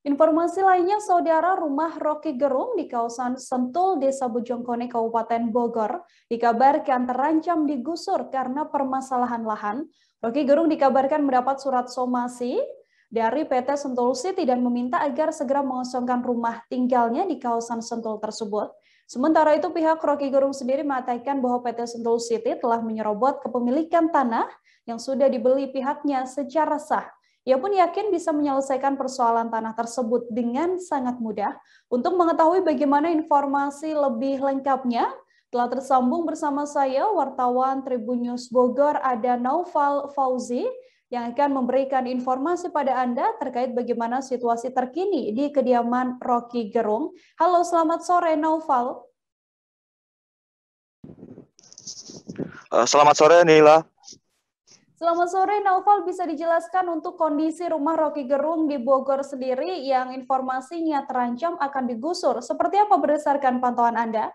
Informasi lainnya, Saudara, rumah Rocky Gerung di kawasan Sentul, Desa Bojongkone, Kabupaten Bogor, dikabarkan terancam digusur karena permasalahan lahan. Rocky Gerung dikabarkan mendapat surat somasi dari PT Sentul City dan meminta agar segera mengosongkan rumah tinggalnya di kawasan Sentul tersebut. Sementara itu, pihak Rocky Gerung sendiri mengatakan bahwa PT Sentul City telah menyerobot kepemilikan tanah yang sudah dibeli pihaknya secara sah. Ia pun yakin bisa menyelesaikan persoalan tanah tersebut dengan sangat mudah. Untuk mengetahui bagaimana informasi lebih lengkapnya, telah tersambung bersama saya wartawan Tribun News Bogor, ada Naufal Fauzi, yang akan memberikan informasi pada Anda terkait bagaimana situasi terkini di kediaman Rocky Gerung. Halo, selamat sore Naufal. Selamat sore Nila. Selamat sore, Naufal, bisa dijelaskan untuk kondisi rumah Rocky Gerung di Bogor sendiri yang informasinya terancam akan digusur. Seperti apa berdasarkan pantauan Anda?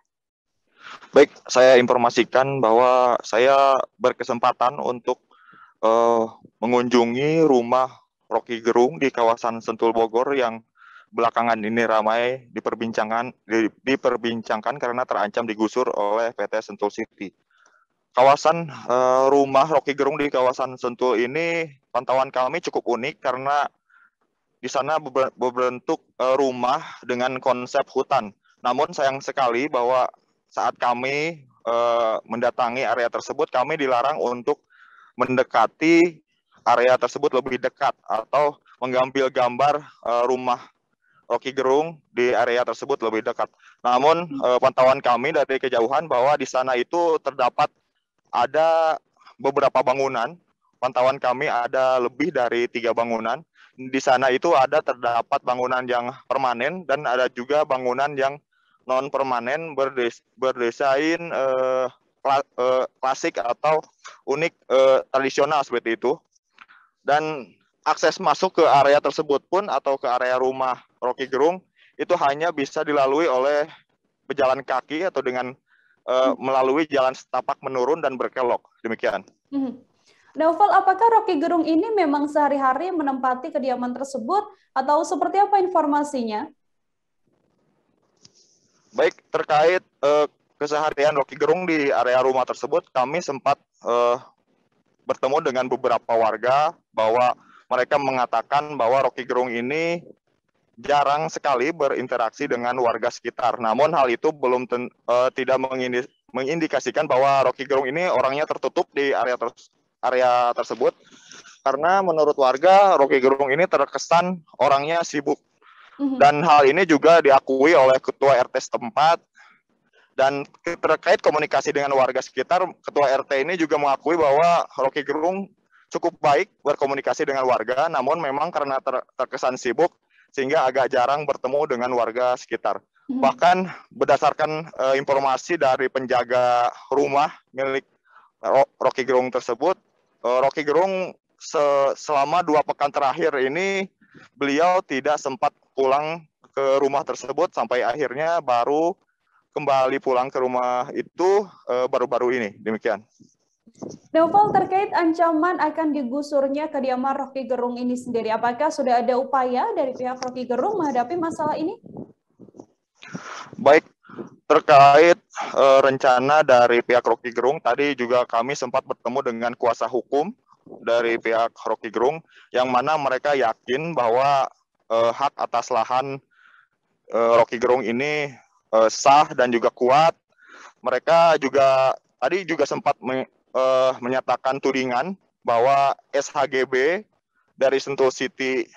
Baik, saya informasikan bahwa saya berkesempatan untuk mengunjungi rumah Rocky Gerung di kawasan Sentul Bogor yang belakangan ini ramai diperbincangkan karena terancam digusur oleh PT Sentul City. Kawasan rumah Rocky Gerung di kawasan Sentul ini pantauan kami cukup unik karena di sana berbentuk rumah dengan konsep hutan. Namun sayang sekali bahwa saat kami mendatangi area tersebut, kami dilarang untuk mendekati area tersebut lebih dekat atau mengambil gambar rumah Rocky Gerung di area tersebut lebih dekat. Namun pantauan kami dari kejauhan bahwa di sana itu terdapat ada beberapa bangunan. Pantauan kami ada lebih dari 3 bangunan. Di sana itu terdapat bangunan yang permanen dan ada juga bangunan yang non permanen berdesain klasik atau unik tradisional seperti itu. Dan akses masuk ke area tersebut pun atau ke area rumah Rocky Gerung itu hanya bisa dilalui oleh pejalan kaki atau dengan melalui jalan setapak menurun dan berkelok. Demikian. Naufal, apakah Rocky Gerung ini memang sehari-hari menempati kediaman tersebut atau seperti apa informasinya? Baik, terkait keseharian Rocky Gerung di area rumah tersebut, kami sempat bertemu dengan beberapa warga bahwa mereka mengatakan bahwa Rocky Gerung ini jarang sekali berinteraksi dengan warga sekitar. Namun hal itu belum tidak mengindikasikan bahwa Rocky Gerung ini orangnya tertutup di area tersebut. Karena menurut warga, Rocky Gerung ini terkesan orangnya sibuk. Dan hal ini juga diakui oleh Ketua RT setempat. Dan terkait komunikasi dengan warga sekitar, Ketua RT ini juga mengakui bahwa Rocky Gerung cukup baik berkomunikasi dengan warga, namun memang karena terkesan sibuk, sehingga agak jarang bertemu dengan warga sekitar. Bahkan berdasarkan informasi dari penjaga rumah milik Rocky Gerung tersebut, Rocky Gerung selama 2 pekan terakhir ini beliau tidak sempat pulang ke rumah tersebut sampai akhirnya baru kembali pulang ke rumah itu baru-baru ini. Demikian. Naufal, terkait ancaman akan digusurnya kediaman Rocky Gerung ini sendiri, apakah sudah ada upaya dari pihak Rocky Gerung menghadapi masalah ini? Baik, terkait rencana dari pihak Rocky Gerung, tadi juga kami sempat bertemu dengan kuasa hukum dari pihak Rocky Gerung, yang mana mereka yakin bahwa hak atas lahan Rocky Gerung ini sah dan juga kuat. Mereka juga tadi juga sempat menyatakan tudingan bahwa SHGB dari Sentul City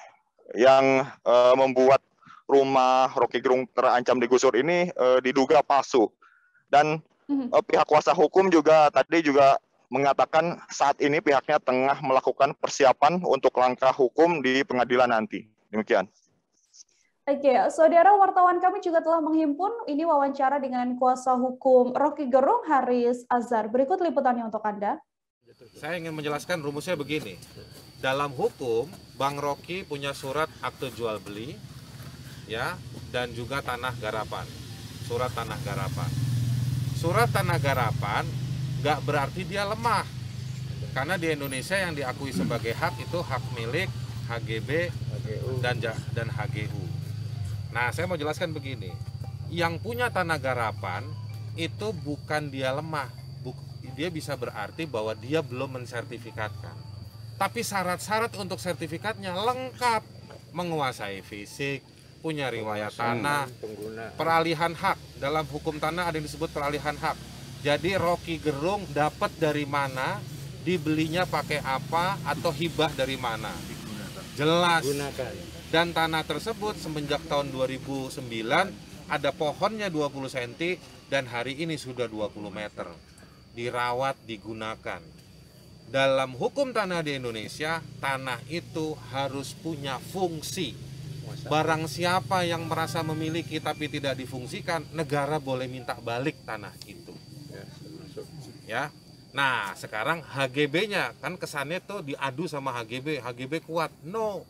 yang membuat rumah Rocky Gerung terancam digusur ini diduga palsu. Dan pihak kuasa hukum juga tadi juga mengatakan saat ini pihaknya tengah melakukan persiapan untuk langkah hukum di pengadilan nanti. Demikian. Oke, saudara wartawan kami juga telah menghimpun ini wawancara dengan kuasa hukum Rocky Gerung, Haris Azhar. Berikut liputannya untuk Anda. Saya ingin menjelaskan rumusnya begini. Dalam hukum, Bang Rocky punya surat akte jual beli, ya, dan juga tanah garapan. Surat tanah garapan. Surat tanah garapan nggak berarti dia lemah. Karena di Indonesia yang diakui sebagai hak itu hak milik, HGB, dan HGU. Nah, saya mau jelaskan begini. Yang punya tanah garapan itu bukan dia lemah. Dia bisa berarti bahwa dia belum mensertifikatkan. Tapi syarat-syarat untuk sertifikatnya lengkap. Menguasai fisik, punya riwayat tanah, peralihan hak. Dalam hukum tanah ada yang disebut peralihan hak. Jadi Rocky Gerung dapat dari mana, dibelinya pakai apa, atau hibah dari mana. Jelas. Dan tanah tersebut semenjak tahun 2009 ada pohonnya 20 cm dan hari ini sudah 20 meter. Dirawat, digunakan. Dalam hukum tanah di Indonesia, tanah itu harus punya fungsi. Barang siapa yang merasa memiliki tapi tidak difungsikan, negara boleh minta balik tanah itu. Ya. Nah, sekarang HGB-nya kan kesannya tuh diadu sama HGB. HGB kuat. No.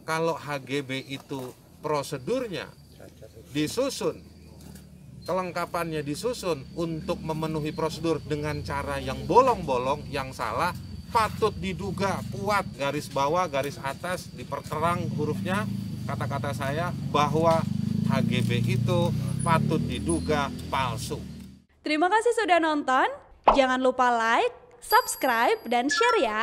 Kalau HGB itu prosedurnya disusun, kelengkapannya disusun untuk memenuhi prosedur dengan cara yang bolong-bolong, yang salah, patut diduga kuat, garis bawah, garis atas, diperterang hurufnya, kata-kata saya, bahwa HGB itu patut diduga palsu. Terima kasih sudah nonton. Jangan lupa like, subscribe, dan share ya.